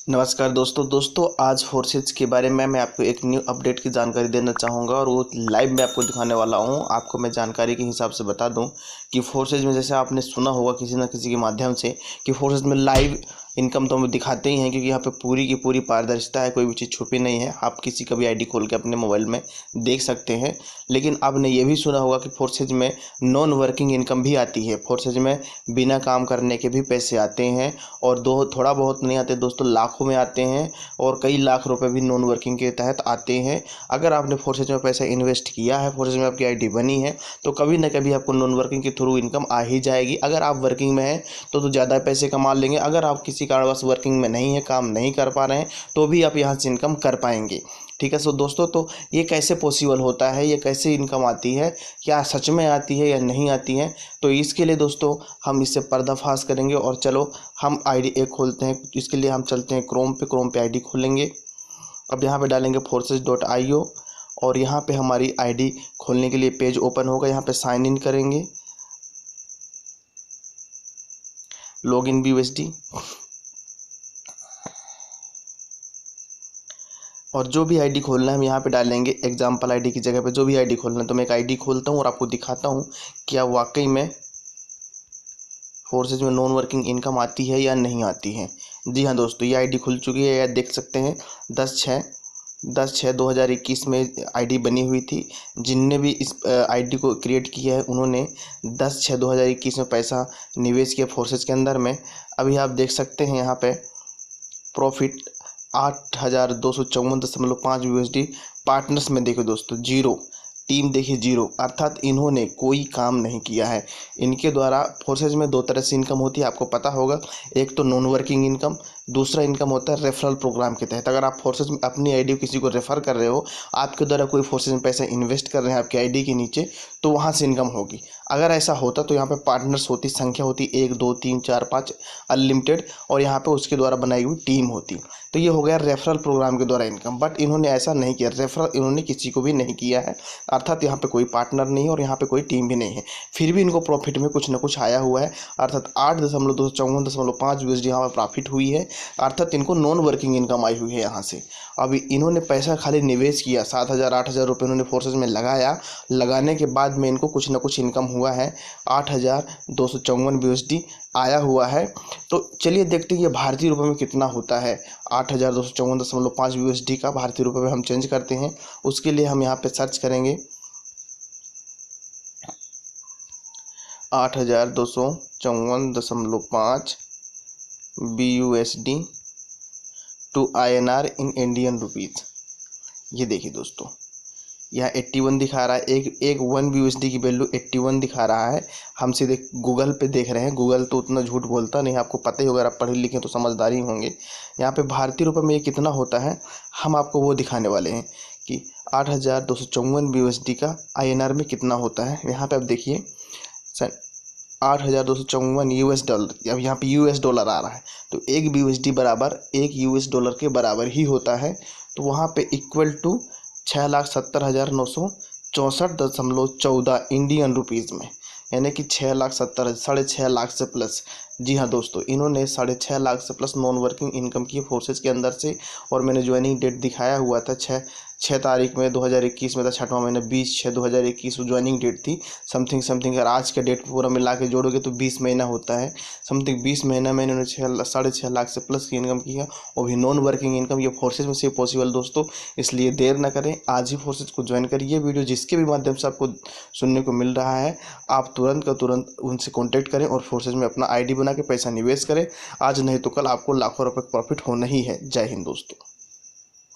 नमस्कार दोस्तों आज फोर्सेज के बारे में मैं आपको एक न्यू अपडेट की जानकारी देना चाहूँगा और वो लाइव में आपको दिखाने वाला हूँ। आपको मैं जानकारी के हिसाब से बता दूँ कि फोर्सेज में जैसे आपने सुना होगा किसी न किसी के माध्यम से कि फोर्सेज में लाइव इनकम तो हम दिखाते ही हैं, क्योंकि यहाँ पे पूरी की पूरी पारदर्शिता है, कोई भी चीज़ छुपी नहीं है। आप किसी का भी आईडी खोल के अपने मोबाइल में देख सकते हैं। लेकिन आपने ये भी सुना होगा कि फोर्सेज में नॉन वर्किंग इनकम भी आती है। फोर्सेज में बिना काम करने के भी पैसे आते हैं और थोड़ा बहुत नहीं आते दोस्तों, लाखों में आते हैं और कई लाख रुपए भी नॉन वर्किंग के तहत आते हैं। अगर आपने फोर्सेज में पैसा इन्वेस्ट किया है, फोर्सेज में आपकी आईडी बनी है, तो कभी ना कभी आपको नॉन वर्किंग के थ्रू इनकम आ ही जाएगी। अगर आप वर्किंग में हैं तो ज़्यादा पैसे कमा लेंगे। अगर आप किसी कारणवश वर्किंग में नहीं है, काम नहीं कर पा रहे हैं, तो भी आप यहाँ से इनकम कर पाएंगे। ठीक है। सो दोस्तों, तो ये कैसे पॉसिबल होता है, ये कैसे इनकम आती है, क्या सच में आती है या नहीं आती है, तो इसके लिए दोस्तों हम इससे पर्दाफाश करेंगे। और चलो हम आईडी एक खोलते हैं। इसके लिए हम चलते हैं क्रोम पे आईडी खोलेंगे। अब यहाँ पे डालेंगे forces.io और यहाँ पे हमारी आईडी खोलने के लिए पेज ओपन होगा। यहाँ पे साइन इन करेंगे, लॉगिन BUSD, और जो भी आईडी खोलना है हम यहाँ पे डालेंगे एग्जाम्पल आईडी की जगह पे जो भी आईडी खोलना है। तो मैं एक आईडी खोलता हूँ और आपको दिखाता हूँ क्या वाकई में फोर्सेज में नॉन वर्किंग इनकम आती है या नहीं आती है। जी हाँ दोस्तों, ये आईडी खुल चुकी है, या देख सकते हैं 10/6/2021 में आईडी बनी हुई थी। जिनने भी इस आईडी को क्रिएट किया है उन्होंने 10/6/2021 में पैसा निवेश किया फोर्सेज के अंदर में। अभी आप देख सकते हैं यहाँ पे प्रॉफिट 8,254.5 USD। पार्टनर्स में देखो दोस्तों जीरो, टीम देखिए जीरो, अर्थात इन्होंने कोई काम नहीं किया है। इनके द्वारा फोर्सेज में दो तरह से इनकम होती है, आपको पता होगा। एक तो नॉन वर्किंग इनकम, दूसरा इनकम होता है रेफरल प्रोग्राम के तहत। अगर आप फोर्सेज में अपनी आईडी किसी को रेफर कर रहे हो, आपके द्वारा कोई फोर्सेज में पैसा इन्वेस्ट कर रहे हैं आपकी आईडी के नीचे, तो वहाँ से इनकम होगी। अगर ऐसा होता तो यहाँ पे पार्टनर्स होती, संख्या होती 1 2 3 4 5 अनलिमिटेड, और यहाँ पे उसके द्वारा बनाई हुई टीम होती। तो ये हो गया रेफरल प्रोग्राम के द्वारा इनकम। बट इन्होंने ऐसा नहीं किया, रेफरल इन्होंने किसी को भी नहीं किया है, अर्थात यहाँ पे कोई पार्टनर नहीं है और यहाँ पे कोई टीम भी नहीं है। फिर भी इनको प्रॉफिट में कुछ ना कुछ आया हुआ है, अर्थात 8,254.5 USD यहाँ पर प्रॉफिट हुई है, अर्थात इनको नॉन वर्किंग इनकम आई हुई है यहाँ से। अभी इन्होंने पैसा खाली निवेश किया, 7,000-8,000 रुपये इन्होंने फोर्सेज में लगाया। लगाने के बाद में इनको कुछ ना कुछ इनकम हुआ है, 8,254 USD आया हुआ है। तो चलिए देखते हैं ये भारतीय रुपये में कितना होता है। 8,254.5 USD का भारतीय रुपये में हम चेंज करते हैं। उसके लिए हम यहाँ पे सर्च करेंगे 8,254.5 BUSD to INR in Indian rupees. ये देखिए दोस्तों, यहाँ 81 दिखा रहा है। एक 1 BUSD की वैल्यू 81 दिखा रहा है। हम सीधे गूगल पे देख रहे हैं। गूगल तो उतना झूठ बोलता नहीं, आपको पता ही होगा, आप पढ़े लिखे तो समझदारी होंगे। यहाँ पे भारतीय रुपये में ये कितना होता है हम आपको वो दिखाने वाले हैं कि 8,254 BUSD का INR में कितना होता है। यहाँ पे आप देखिए 8,254 US डॉलर। अब यहाँ पे US डॉलर आ रहा है, तो 1 BUSD बराबर 1 US डॉलर के बराबर ही होता है। तो वहाँ पे इक्वल टू 6,70,964.14 इंडियन रुपीज़ में, यानी कि 6,70,000 लाख से प्लस। जी हाँ दोस्तों, इन्होंने 6.5 लाख से प्लस नॉन वर्किंग इनकम की फोर्सेज के अंदर से। और मैंने ज्वाइनिंग डेट दिखाया हुआ था 6 तारीख में 2021 में था, 6वां महीना 20/6/2021 ज्वाइनिंग डेट थी। समथिंग अगर आज का डेट पूरा मिला के जोड़ोगे तो 20 महीना होता है। समथिंग 20 महीना में इन्होंने 6.5 लाख से प्लस की इनकम की है, और भी नॉन वर्किंग इनकम। ये फोर्सेज में से पॉसिबल दोस्तों, इसलिए देर ना करें, आज ही फोर्सेज को ज्वाइन करिए। ये वीडियो जिसके भी माध्यम से आपको सुनने को मिल रहा है, आप तुरंत का तुरंत उनसे कॉन्टैक्ट करें और फोर्सेज में अपना आईडी बना के पैसा निवेश करें। आज नहीं तो कल आपको लाखों रुपये प्रॉफिट होना ही है। जय हिंद दोस्तों।